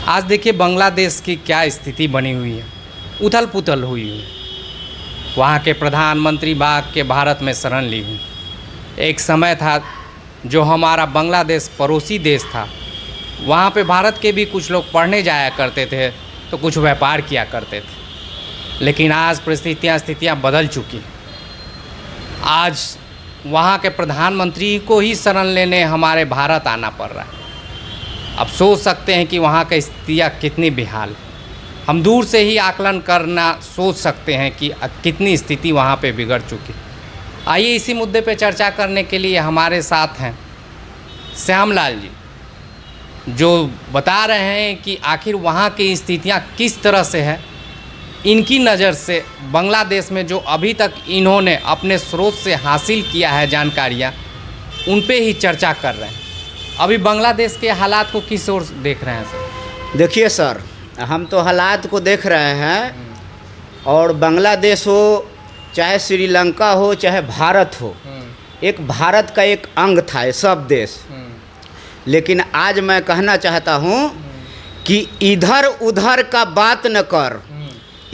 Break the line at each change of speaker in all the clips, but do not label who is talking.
आज देखिए बांग्लादेश की क्या स्थिति बनी हुई है, उथल पुथल हुई है। वहाँ के प्रधानमंत्री बाग के भारत में शरण ली हुई। एक समय था जो हमारा बांग्लादेश पड़ोसी देश था, वहाँ पे भारत के भी कुछ लोग पढ़ने जाया करते थे तो कुछ व्यापार किया करते थे। लेकिन आज स्थितियाँ बदल चुकी। आज वहाँ के प्रधानमंत्री को ही शरण लेने हमारे भारत आना पड़ रहा है। अब सोच सकते हैं कि वहाँ की स्थितियाँ कितनी बेहाल है। हम दूर से ही आकलन करना सोच सकते हैं कि कितनी स्थिति वहाँ पे बिगड़ चुकी। आइए इसी मुद्दे पे चर्चा करने के लिए हमारे साथ हैं श्यामलाल जी, जो बता रहे हैं कि आखिर वहाँ की स्थितियाँ किस तरह से है। इनकी नज़र से बांग्लादेश में जो अभी तक इन्होंने अपने स्रोत से हासिल किया है जानकारियाँ, उन पे ही चर्चा कर रहे हैं। अभी बांग्लादेश के हालात को किस ओर देख रहे हैं सर?
देखिए सर, हम तो हालात को देख रहे हैं, और बांग्लादेश हो चाहे श्रीलंका हो चाहे भारत हो, एक भारत का एक अंग था ये सब देश। लेकिन आज मैं कहना चाहता हूँ कि इधर उधर का बात न कर,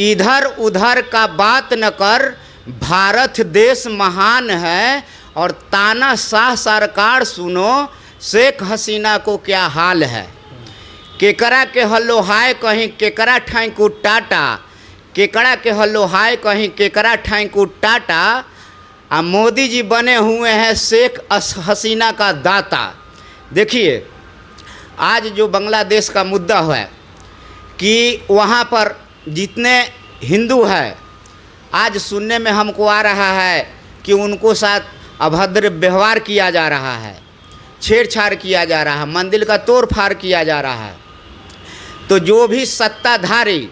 इधर उधर का बात न कर, भारत देश महान है। और तानाशाह सरकार सुनो, शेख हसीना को क्या हाल है। केकरा के हल्लो हाय कहीं केकरा ठाईकू टाटा, केकरा के हल्लो हाय कहीं केकरा ठाईकू टाटा। आ मोदी जी बने हुए हैं शेख हसीना का दाता। देखिए आज जो बांग्लादेश का मुद्दा है कि वहाँ पर जितने हिंदू हैं, आज सुनने में हमको आ रहा है कि उनको साथ अभद्र व्यवहार किया जा रहा है, छेड़छाड़ किया जा रहा है, मंदिर का तोड़ फाड़ किया जा रहा है। तो जो भी सत्ताधारी,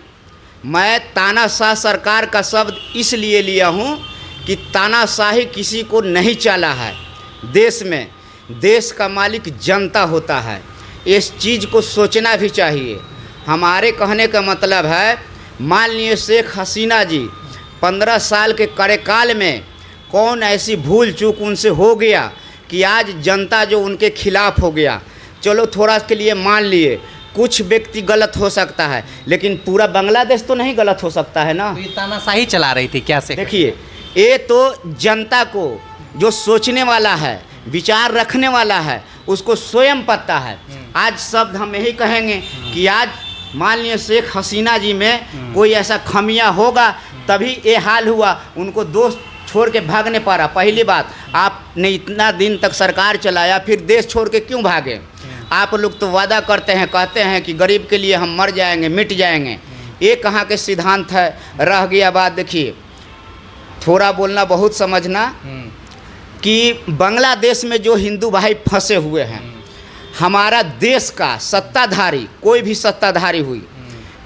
मैं तानाशाह सरकार का शब्द इसलिए लिया हूँ कि तानाशाही किसी को नहीं चला है। देश में देश का मालिक जनता होता है, इस चीज़ को सोचना भी चाहिए। हमारे कहने का मतलब है, मान लीजिए शेख हसीना जी 15 साल के कार्यकाल में कौन ऐसी भूल चूक उनसे हो गया कि आज जनता जो उनके खिलाफ हो गया। चलो थोड़ा के लिए मान लिए कुछ व्यक्ति गलत हो सकता है, लेकिन पूरा बांग्लादेश तो नहीं गलत हो सकता है ना।
तो ये तानाशाही चला रही थी क्या से?
देखिए ये तो जनता को जो सोचने वाला है, विचार रखने वाला है, उसको स्वयं पता है। आज शब्द हम यही कहेंगे कि आज मान लीजिए शेख हसीना जी में कोई ऐसा खमिया होगा तभी ये हाल हुआ, उनको दोस्त छोड़ के भागने पड़ा। पहली बात, आपने इतना दिन तक सरकार चलाया, फिर देश छोड़ के क्यों भागे? आप लोग तो वादा करते हैं, कहते हैं कि गरीब के लिए हम मर जाएंगे, मिट जाएंगे। ये कहाँ के सिद्धांत है? रह गया बात। देखिए थोड़ा बोलना बहुत समझना कि बांग्लादेश में जो हिंदू भाई फंसे हुए हैं, हमारा देश का सत्ताधारी, कोई भी सत्ताधारी हुई,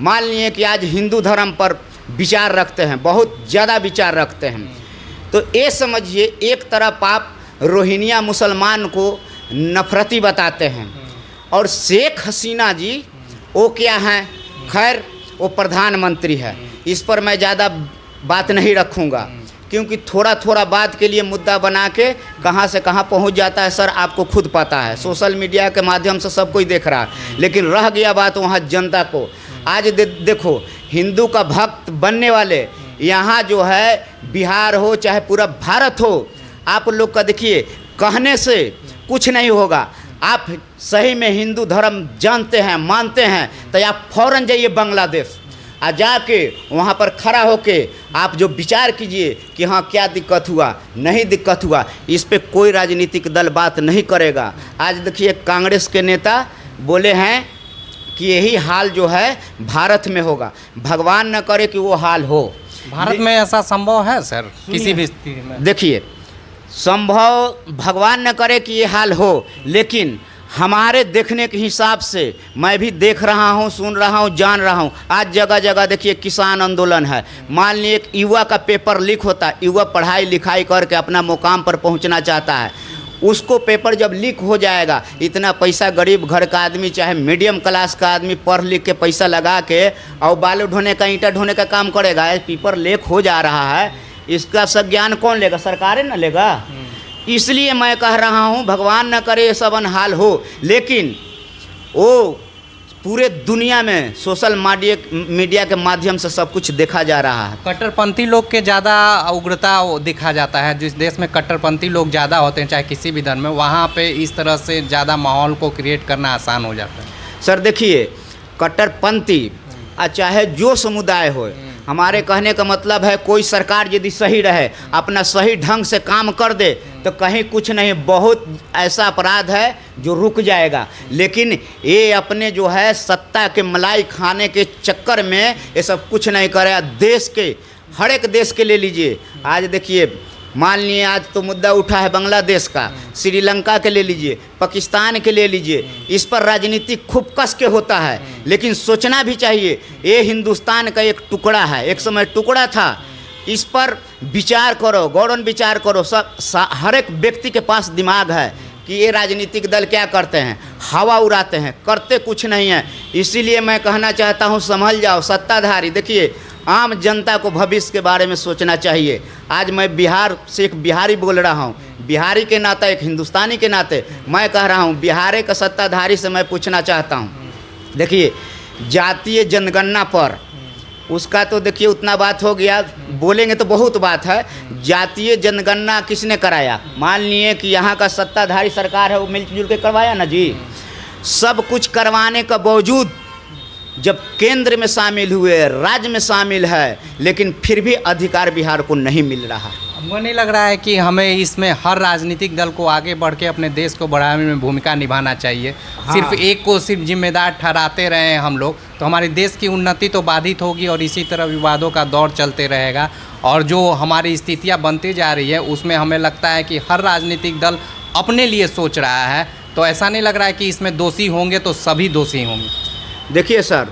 मान लीजिए कि आज हिंदू धर्म पर विचार रखते हैं, बहुत ज़्यादा विचार रखते हैं, तो ये समझिए एक तरफ आप रोहिंग्या मुसलमान को नफरती बताते हैं, और शेख हसीना जी वो क्या हैं? खैर वो प्रधानमंत्री है, इस पर मैं ज़्यादा बात नहीं रखूँगा, क्योंकि थोड़ा थोड़ा बात के लिए मुद्दा बना के कहाँ से कहाँ पहुँच जाता है सर, आपको खुद पता है। सोशल मीडिया के माध्यम से सब कोई देख रहा है। लेकिन रह गया बात वहाँ जनता को। आज देखो हिंदू का भक्त बनने वाले यहाँ जो है, बिहार हो चाहे पूरा भारत हो, आप लोग का देखिए कहने से कुछ नहीं होगा। आप सही में हिंदू धर्म जानते हैं, मानते हैं, तो आप फ़ौरन जाइए बांग्लादेश, आ जाके वहाँ पर खड़ा होके आप जो विचार कीजिए कि हाँ क्या दिक्कत हुआ, नहीं दिक्कत हुआ। इस पे कोई राजनीतिक दल बात नहीं करेगा। आज देखिए कांग्रेस के नेता बोले हैं कि यही हाल जो है भारत में होगा। भगवान न करे कि वो हाल हो।
भारत में ऐसा संभव है सर किसी भी स्थिति में?
देखिए संभव भगवान न करे कि ये हाल हो, लेकिन हमारे देखने के हिसाब से मैं भी देख रहा हूँ, सुन रहा हूँ, जान रहा हूँ। आज जगह जगह देखिए किसान आंदोलन है। मान लीजिए एक युवा का पेपर लीक होता है, युवा पढ़ाई लिखाई करके अपना मुकाम पर पहुँचना चाहता है, उसको पेपर जब लीक हो जाएगा, इतना पैसा गरीब घर का आदमी चाहे मीडियम क्लास का आदमी पढ़ लिख के पैसा लगा के और बालू ढोने का, ईंटा ढोने का काम करेगा। पेपर लीक हो जा रहा है, इसका संज्ञान कौन लेगा? सरकारें न लेगा। इसलिए मैं कह रहा हूँ भगवान न करे ये सब अनहाल हो, लेकिन वो पूरे दुनिया में सोशल मीडिया के माध्यम से सब कुछ देखा जा रहा है।
कट्टरपंथी लोग के ज़्यादा उग्रता दिखा जाता है। जिस देश में कट्टरपंथी लोग ज़्यादा होते हैं, चाहे किसी भी धर्म में, वहाँ पे इस तरह से ज़्यादा माहौल को क्रिएट करना आसान हो जाता है।
सर देखिए, कट्टरपंथी चाहे जो समुदाय हो, हमारे कहने का मतलब है कोई सरकार यदि सही रहे, अपना सही ढंग से काम कर दे तो कहीं कुछ नहीं, बहुत ऐसा अपराध है जो रुक जाएगा। लेकिन ये अपने जो है सत्ता के मलाई खाने के चक्कर में ये सब कुछ नहीं करे। देश के हर एक देश के ले लीजिए, आज देखिए, मान लिए आज तो मुद्दा उठा है बांग्लादेश का, श्रीलंका के ले लीजिए, पाकिस्तान के ले लीजिए, इस पर राजनीति खूब कस के होता है। लेकिन सोचना भी चाहिए, ये हिंदुस्तान का एक टुकड़ा है, एक समय टुकड़ा था। इस पर विचार करो, गौरन विचार करो। हर एक व्यक्ति के पास दिमाग है कि ये राजनीतिक दल क्या करते हैं, हवा उड़ाते हैं, करते कुछ नहीं है। इसीलिए मैं कहना चाहता हूँ, संभल जाओ सत्ताधारी। देखिए, आम जनता को भविष्य के बारे में सोचना चाहिए। आज मैं बिहार से एक बिहारी बोल रहा हूँ, बिहारी के नाते, एक हिंदुस्तानी के नाते मैं कह रहा हूँ, बिहार के सत्ताधारी से मैं पूछना चाहता हूँ। देखिए, जातीय जनगणना पर उसका तो देखिए उतना बात हो गया, बोलेंगे तो बहुत बात है। जातीय जनगणना किसने कराया? मान लिए कि यहाँ का सत्ताधारी सरकार है, वो मिलजुल के करवाया ना जी। सब कुछ करवाने का बावजूद जब केंद्र में शामिल हुए, राज्य में शामिल है, लेकिन फिर भी अधिकार बिहार को नहीं मिल रहा।
मुझे नहीं लग रहा है कि हमें इसमें हर राजनीतिक दल को आगे बढ़ के अपने देश को बढ़ाने में भूमिका निभाना चाहिए।
हाँ।
सिर्फ एक को सिर्फ जिम्मेदार ठहराते रहे हम लोग तो हमारे देश की उन्नति तो बाधित होगी और इसी तरह विवादों का दौर चलते रहेगा। और जो हमारी स्थितियाँ बनती जा रही है उसमें हमें लगता है कि हर राजनीतिक दल अपने लिए सोच रहा है, तो ऐसा नहीं लग रहा है कि इसमें दोषी होंगे तो सभी दोषी होंगे। देखिए
सर,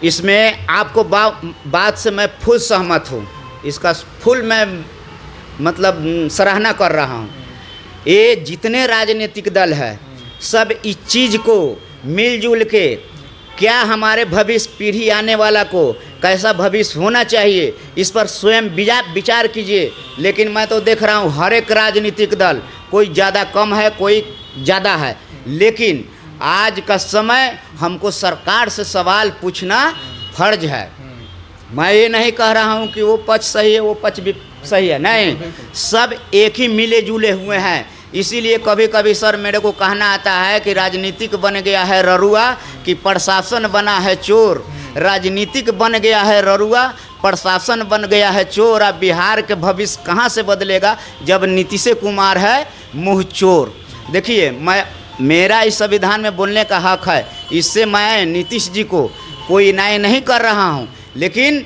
इसमें आपको बात से मैं फुल सहमत हूँ, इसका फुल मैं मतलब सराहना कर रहा हूँ। ये जितने राजनीतिक दल है सब इस चीज़ को मिलजुल के, क्या हमारे भविष्य पीढ़ी आने वाला को कैसा भविष्य होना चाहिए, इस पर स्वयं विचार कीजिए। लेकिन मैं तो देख रहा हूँ हर एक राजनीतिक दल, कोई ज़्यादा कम है, कोई ज़्यादा है। लेकिन आज का समय हमको सरकार से सवाल पूछना फर्ज है। मैं ये नहीं कह रहा हूँ कि वो पक्ष सही है, वो पक्ष भी सही है, नहीं, सब एक ही मिले जुले हुए हैं। इसीलिए कभी कभी सर मेरे को कहना आता है कि राजनीतिक बन गया है ररुआ कि प्रशासन बना है चोर। राजनीतिक बन गया है ररुआ, प्रशासन बन गया है चोर। अब बिहार के भविष्य कहाँ से बदलेगा जब नीतीश कुमार है मुँह चोर। देखिए, मेरा इस संविधान में बोलने का हक है, इससे मैं नीतीश जी को कोई न्याय नहीं कर रहा हूँ। लेकिन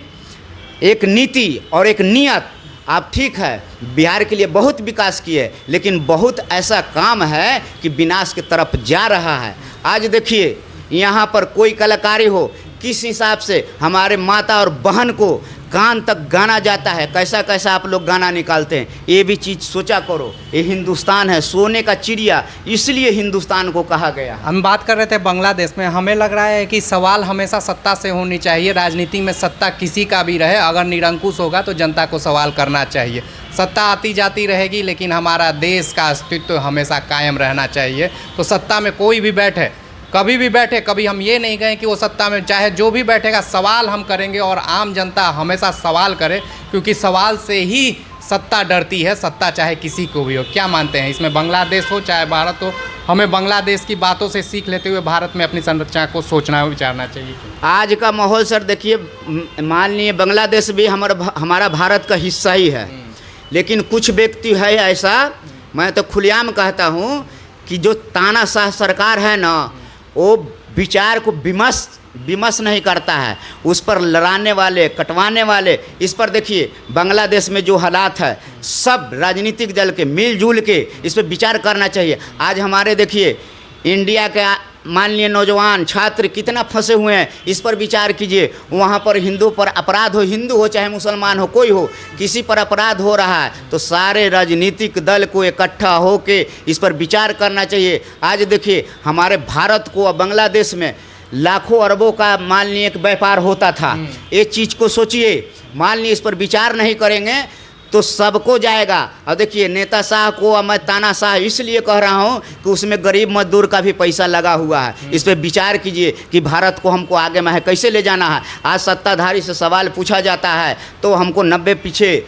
एक नीति और एक नियत, आप ठीक है बिहार के लिए बहुत विकास किए, लेकिन बहुत ऐसा काम है कि विनाश की तरफ जा रहा है। आज देखिए, यहाँ पर कोई कलाकारी हो, किस हिसाब से हमारे माता और बहन को कान तक गाना जाता है, कैसा कैसा आप लोग गाना निकालते हैं, ये भी चीज़ सोचा करो। ये हिंदुस्तान है, सोने का चिड़िया, इसलिए हिंदुस्तान को कहा गया।
हम बात कर रहे थे बांग्लादेश में। हमें लग रहा है कि सवाल हमेशा सत्ता से होनी चाहिए। राजनीति में सत्ता किसी का भी रहे, अगर निरंकुश होगा तो जनता को सवाल करना चाहिए। सत्ता आती जाती रहेगी, लेकिन हमारा देश का अस्तित्व हमेशा कायम रहना चाहिए। तो सत्ता में कोई भी बैठे, कभी भी बैठे, कभी हम ये नहीं कहें कि वो सत्ता में, चाहे जो भी बैठेगा सवाल हम करेंगे और आम जनता हमेशा सवाल करे, क्योंकि सवाल से ही सत्ता डरती है, सत्ता चाहे किसी को भी हो। क्या मानते हैं इसमें? बांग्लादेश हो चाहे भारत हो, हमें बांग्लादेश की बातों से सीख लेते हुए भारत में अपनी संरचना को सोचना विचारना चाहिए।
आज का माहौल सर देखिए, मान लीजिए बांग्लादेश भी हमारा भारत का हिस्सा ही है, लेकिन कुछ व्यक्ति है ऐसा, मैं तो खुलेआम कहता हूँ कि जो तानाशाह सरकार है ना, वो विचार को विमर्श नहीं करता है, उस पर लड़ाने वाले, कटवाने वाले। इस पर देखिए बांग्लादेश में जो हालात है, सब राजनीतिक दल के मिलजुल के इस पर विचार करना चाहिए। आज हमारे देखिए इंडिया के मान लिए नौजवान छात्र कितना फंसे हुए हैं, इस पर विचार कीजिए। वहाँ पर हिंदू पर अपराध हो, हिंदू हो चाहे मुसलमान हो, कोई हो, किसी पर अपराध हो रहा है तो सारे राजनीतिक दल को इकट्ठा होके इस पर विचार करना चाहिए। आज देखिए हमारे भारत को और बांग्लादेश में लाखों अरबों का मान लिए एक व्यापार होता था। ये चीज़ को सोचिए, मान लिए इस पर विचार नहीं करेंगे तो सबको जाएगा। और देखिए नेता शाह को अब मैं तानाशाह इसलिए कह रहा हूँ कि उसमें गरीब मजदूर का भी पैसा लगा हुआ है। इस पर विचार कीजिए कि भारत को हमको आगे में है कैसे ले जाना है। आज सत्ताधारी से सवाल पूछा जाता है तो हमको 90 पीछे,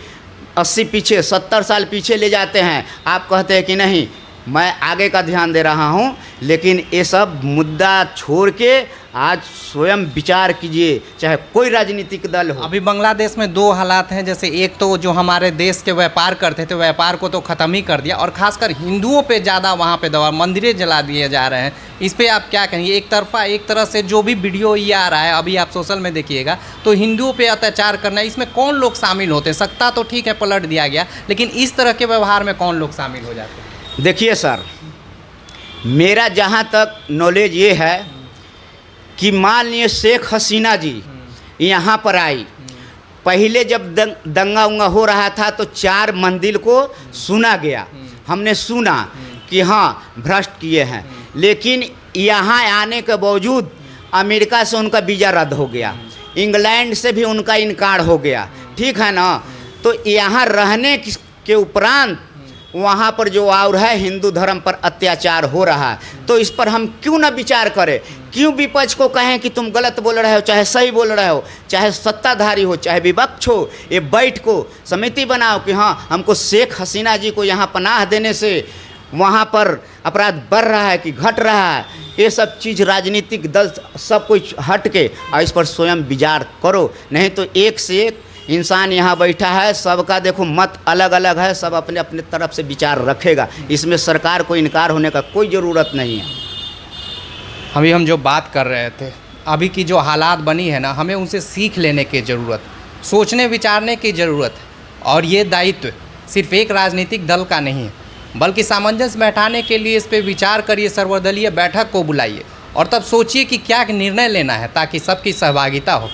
80 पीछे, 70 साल पीछे ले जाते हैं। आप कहते हैं कि नहीं मैं आगे का ध्यान दे रहा हूँ, लेकिन ये सब मुद्दा छोड़ के आज स्वयं विचार कीजिए, चाहे कोई राजनीतिक दल हो।
अभी बांग्लादेश में दो हालात हैं, जैसे एक तो जो हमारे देश के व्यापार करते थे व्यापार को तो ख़त्म ही कर दिया, और ख़ासकर हिंदुओं पे ज़्यादा वहाँ पे दबाव, मंदिरें जला दिए जा रहे हैं। इस पे आप क्या कहेंगे? एक तरफा एक तरह से जो भी वीडियो ये आ रहा है, अभी आप सोशल में देखिएगा तो हिंदुओं पे अत्याचार करना, इसमें कौन लोग शामिल होते हैं? सत्ता तो ठीक है पलट दिया गया, लेकिन इस तरह के व्यवहार में कौन लोग शामिल हो जाते हैं?
देखिए सर, मेरा जहाँ तक नॉलेज ये है कि मान लीजिए शेख हसीना जी यहाँ पर आई, पहले जब दंगा उंगा हो रहा था तो 4 मंदिर को सुना गया, हमने सुना कि हाँ भ्रष्ट किए हैं, लेकिन यहाँ आने के बावजूद अमेरिका से उनका वीज़ा रद्द हो गया, इंग्लैंड से भी उनका इनकार हो गया, ठीक है ना। तो यहाँ रहने के उपरांत वहाँ पर जो और है हिंदू धर्म पर अत्याचार हो रहा है, तो इस पर हम क्यों ना विचार करें? क्यों विपक्ष को कहें कि तुम गलत बोल रहे हो, चाहे सही बोल रहे हो, चाहे सत्ताधारी हो चाहे विपक्ष हो, ये बैठ को समिति बनाओ कि हाँ हमको शेख हसीना जी को यहाँ पनाह देने से वहाँ पर अपराध बढ़ रहा है कि घट रहा है। ये सब चीज़ राजनीतिक दल सब कुछ हट के और इस पर स्वयं विचार करो, नहीं तो एक से एक इंसान यहाँ बैठा है, सबका देखो मत अलग अलग है, सब अपने अपने तरफ से विचार रखेगा, इसमें सरकार को इनकार होने का कोई ज़रूरत नहीं है।
अभी हम जो बात कर रहे थे, अभी की जो हालात बनी है ना, हमें उनसे सीख लेने की ज़रूरत, सोचने विचारने की ज़रूरत है। और ये दायित्व सिर्फ एक राजनीतिक दल का नहीं है, बल्कि सामंजस्य बैठाने के लिए इस पर विचार करिए, सर्वदलीय बैठक को बुलाइए और तब सोचिए कि क्या निर्णय लेना है ताकि सबकी सहभागिता हो।